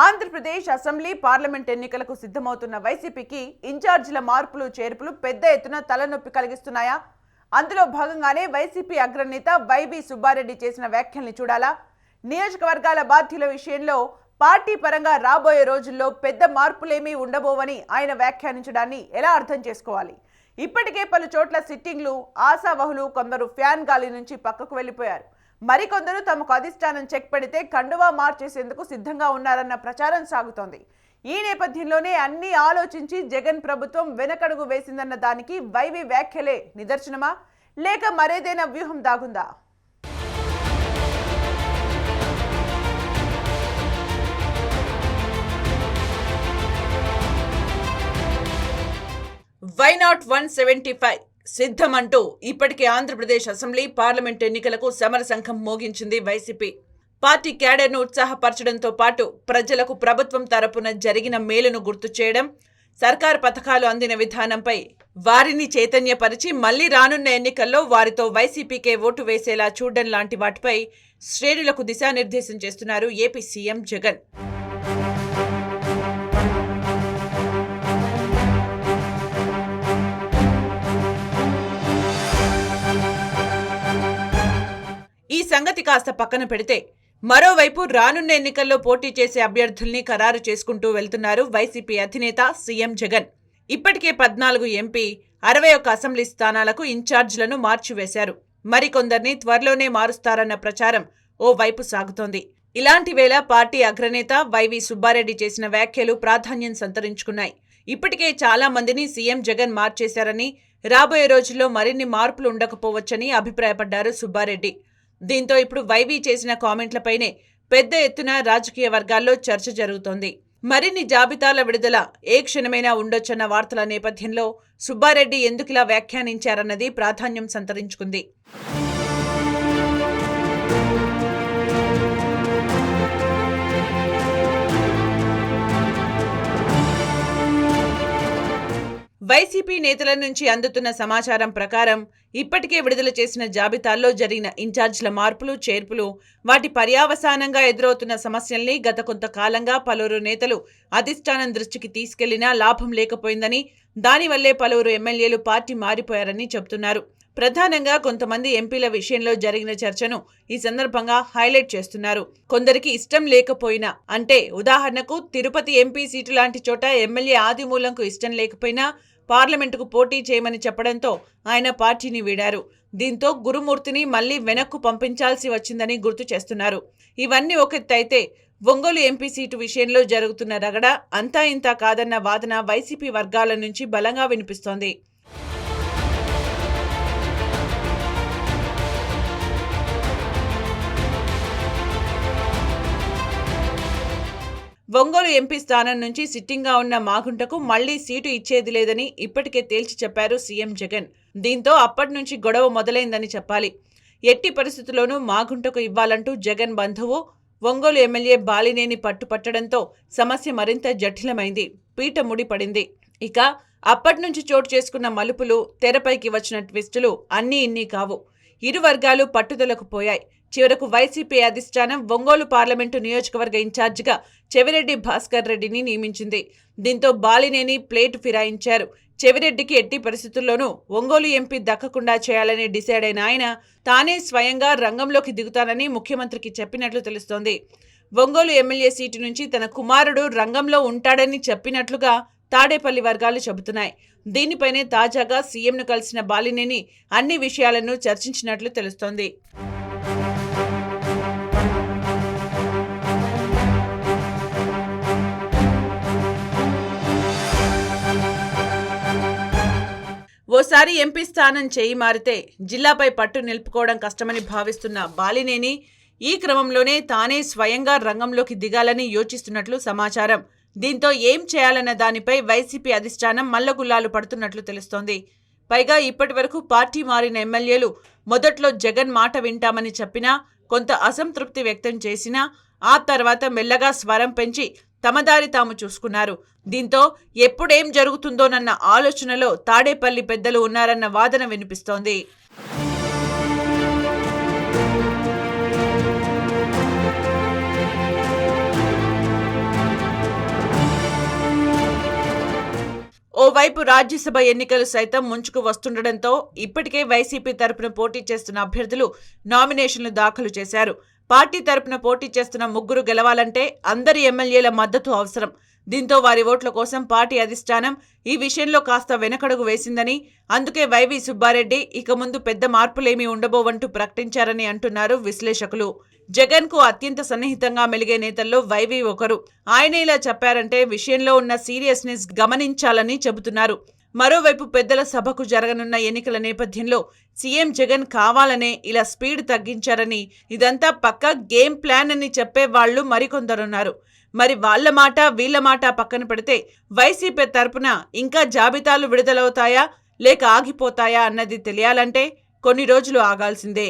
Andhra Pradesh assembly parliament ఎన్నికలకు సిద్ధమవుతున్న వైసీపీకి ఇన్ఛార్జీల మార్పులు చేర్పులు పెద్ద ఎత్తున తలనొప్పి కలిగిస్తున్నాయా? అందులో భాగంగానే వైసీపీ అగ్రనేత వైవి సుబ్బారెడ్డి చేసిన వ్యాఖ్యల్ని చూడాలా? నియోజకవర్గాల బాధ్యుల విషయంలో పార్టీ పరంగా రాబోయే రోజుల్లో పెద్ద మార్పులేమీ ఉండబోవని ఆయన వ్యాఖ్యానించడాన్ని ఎలా అర్థం చేసుకోవాలి? ఇప్పటికే పలు చోట్ల సిట్టింగ్లు, ఆశావహులు కొందరు ఫ్యాన్ గాలి నుంచి పక్కకు వెళ్లిపోయారు. మరికొందరు తమకు అధిష్టానం చెక్ పెడితే కండువా మార్చేసేందుకు సిద్ధంగా ఉన్నారన్న ప్రచారం సాగుతోంది. ఈ నేపథ్యంలోనే అన్ని ఆలోచించి జగన్ ప్రభుత్వం వెనకడుగు వేసిందన్న దానికి వైవి వ్యాఖ్యలే నిదర్శనమా, లేక మరేదైనా వ్యూహం దాగుందా? వై నాట్ 175 సిద్ధమంటూ ఇప్పటికే ఆంధ్రప్రదేశ్ అసెంబ్లీ పార్లమెంట్ ఎన్నికలకు సమర సంఘం మోగించింది వైసీపీ. పార్టీ క్యాడర్ను ఉత్సాహపరచడంతో పాటు ప్రజలకు ప్రభుత్వం తరపున జరిగిన మేలును గుర్తు చేయడం, సర్కారు పథకాలు అందిన విధానంపై వారిని చైతన్యపరిచి మళ్లీ రానున్న ఎన్నికల్లో వారితో వైసీపీకే ఓటు వేసేలా చూడడం లాంటి వాటిపై శ్రేణులకు దిశానిర్దేశం చేస్తున్నారు ఏపీ సీఎం జగన్. ఈ సంగతి కాస్త పక్కన పెడితే మరోవైపు రానున్న ఎన్నికల్లో పోటీ చేసే అభ్యర్థుల్ని ఖరారు చేసుకుంటూ వెళ్తున్నారు వైసీపీ అధినేత సీఎం జగన్. ఇప్పటికే 14 ఎంపీ, 61 అసెంబ్లీ స్థానాలకు ఇన్ఛార్జీలను మార్చివేశారు. మరికొందరిని త్వరలోనే మారుస్తారన్న ప్రచారం ఓ వైపు సాగుతోంది. ఇలాంటి వేళ పార్టీ అగ్రనేత వైవి సుబ్బారెడ్డి చేసిన వ్యాఖ్యలు ప్రాధాన్యం సంతరించుకున్నాయి. ఇప్పటికే చాలా మందిని సీఎం జగన్ మార్చేశారని, రాబోయే రోజుల్లో మరిన్ని మార్పులు ఉండకపోవచ్చని అభిప్రాయపడ్డారు సుబ్బారెడ్డి. దీంతో ఇప్పుడు వైవి చేసిన కామెంట్లపైనే పెద్ద ఎత్తున రాజకీయ వర్గాల్లో చర్చ జరుగుతోంది. మరిన్ని జాబితాల విడుదల ఏ క్షణమైనా ఉండొచ్చన్న వార్తల నేపథ్యంలో సుబ్బారెడ్డి ఎందుకిలా వ్యాఖ్యానించారన్నది ప్రాధాన్యం సంతరించుకుంది. వైసీపీ నేతల నుంచి అందుతున్న సమాచారం ప్రకారం ఇప్పటికే విడుదల చేసిన జాబితాల్లో జరిగిన ఇన్ఛార్జీల మార్పులు, చేర్పులు, వాటి పర్యావసానంగా ఎదురవుతున్న సమస్యల్ని గత కొంతకాలంగా పలువురు నేతలు అధిష్టానం దృష్టికి తీసుకెళ్లినా లాభం లేకపోయిందని, దానివల్లే పలువురు ఎమ్మెల్యేలు పార్టీ మారిపోయారని చెబుతున్నారు. ప్రధానంగా కొంతమంది ఎంపీల విషయంలో జరిగిన చర్చను ఈ సందర్భంగా హైలైట్ చేస్తున్నారు. కొందరికి ఇష్టం లేకపోయినా, అంటే ఉదాహరణకు తిరుపతి ఎంపీ సీటు లాంటి చోట ఎమ్మెల్యే ఆదిమూలంకు ఇష్టం లేకపోయినా పార్లమెంటుకు పోటీ చేయమని చెప్పడంతో ఆయన పార్టీని వీడారు. దీంతో గురుమూర్తిని మళ్లీ వెనక్కు పంపించాల్సి వచ్చిందని గుర్తు చేస్తున్నారు. ఇవన్నీ ఒకెత్తైతే ఒంగోలు ఎంపీ సీటు విషయంలో జరుగుతున్న రగడ అంతా ఇంతా కాదన్న వాదన వైసీపీ వర్గాల నుంచి బలంగా వినిపిస్తోంది. ఒంగోలు ఎంపీ స్థానం నుంచి సిట్టింగ్గా ఉన్న మాగుంటకు మళ్లీ సీటు ఇచ్చేది లేదని ఇప్పటికే తేల్చి చెప్పారు సీఎం జగన్. దీంతో అప్పటి నుంచి గొడవ మొదలైందని చెప్పాలి. ఎట్టి పరిస్థితుల్లోనూ మాగుంటకు ఇవ్వాలంటూ జగన్ బంధువు ఒంగోలు ఎమ్మెల్యే బాలినేని పట్టుపట్టడంతో సమస్య మరింత జటిలమైంది, పీట ముడిపడింది. ఇక అప్పటి నుంచి చోటు చేసుకున్న మలుపులు, తెరపైకి వచ్చిన ట్విస్టులు అన్నీ ఇన్నీ కావు. ఇరు వర్గాలు పట్టుదలకు పోయాయి. చివరకు వైసీపీ అధిష్టానం ఒంగోలు పార్లమెంటు నియోజకవర్గ ఇన్ఛార్జిగా చెవిరెడ్డి భాస్కర్ రెడ్డిని నియమించింది. దీంతో బాలినేని ప్లేటు ఫిరాయించారు. చెవిరెడ్డికి ఎట్టి పరిస్థితుల్లోనూ ఒంగోలు ఎంపీ దక్కకుండా చేయాలని డిసైడ్ అయిన ఆయన తానే స్వయంగా రంగంలోకి దిగుతానని ముఖ్యమంత్రికి చెప్పినట్లు తెలుస్తోంది. ఒంగోలు ఎమ్మెల్యే సీటు నుంచి తన కుమారుడు రంగంలో ఉంటాడని చెప్పినట్లుగా తాడేపల్లి వర్గాలు చెబుతున్నాయి. దీనిపైనే తాజాగా సీఎంను కలిసిన బాలినేని అన్ని విషయాలను చర్చించినట్లు తెలుస్తోంది. ఓసారి ఎంపీ స్థానం చేయి మారితే జిల్లాపై పట్టు నిలుపుకోవడం కష్టమని భావిస్తున్న బాలినేని ఈ క్రమంలోనే తానే స్వయంగా రంగంలోకి దిగాలని యోచిస్తున్నట్లు సమాచారం. దీంతో ఏం చేయాలన్న దానిపై వైసీపీ అధిష్టానం మల్లగుల్లాలు పడుతున్నట్లు తెలుస్తోంది. పైగా ఇప్పటి వరకు పార్టీ మారిన ఎమ్మెల్యేలు మొదట్లో జగన్ మాట వింటామని చెప్పినా, కొంత అసంతృప్తి వ్యక్తం చేసినా ఆ తర్వాత మెల్లగా స్వరం పెంచి తమ దారి తాము చూసుకున్నారు. దీంతో ఎప్పుడేం జరుగుతుందోనన్న ఆలోచనలో తాడేపల్లి పెద్దలు ఉన్నారన్న వాదన వినిపిస్తోంది. ఓవైపు రాజ్యసభ ఎన్నికలు సైతం ముంచుకు వస్తుండటంతో ఇప్పటికే వైసీపీ తరపున పోటీ చేస్తున్న అభ్యర్థులు నామినేషన్లు దాఖలు చేశారు. పార్టీ తరపున పోటీ చేస్తున్న ముగ్గురు గెలవాలంటే అందరి ఎమ్మెల్యేల మద్దతు అవసరం. దీంతో వారి ఓట్ల కోసం పార్టీ అధిష్టానం ఈ విషయంలో కాస్త వెనకడుగు వేసిందని, అందుకే వైవి సుబ్బారెడ్డి ఇక ముందు పెద్ద మార్పులేమీ ఉండబోవంటూ ప్రకటించారని అంటున్నారు విశ్లేషకులు. జగన్ కు అత్యంత సన్నిహితంగా మెలిగే నేతల్లో వైవి ఒకరు. ఆయన ఇలా చెప్పారంటే విషయంలో ఉన్న సీరియస్నెస్ గమనించాలని చెబుతున్నారు. మరోవైపు పెద్దల సభకు జరగనున్న ఎన్నికల నేపథ్యంలో సీఎం జగన్ కావాలనే ఇలా స్పీడ్ తగ్గించారని, ఇదంతా పక్కా గేమ్ ప్లాన్ అని చెప్పే వాళ్లు మరికొందరున్నారు. మరి వాళ్ల మాట వీళ్ల మాట పక్కన పెడితే వైసీపీ తరపున ఇంకా జాబితాలు విడుదలవుతాయా లేక ఆగిపోతాయా అన్నది తెలియాలంటే కొన్ని రోజులు ఆగాల్సిందే.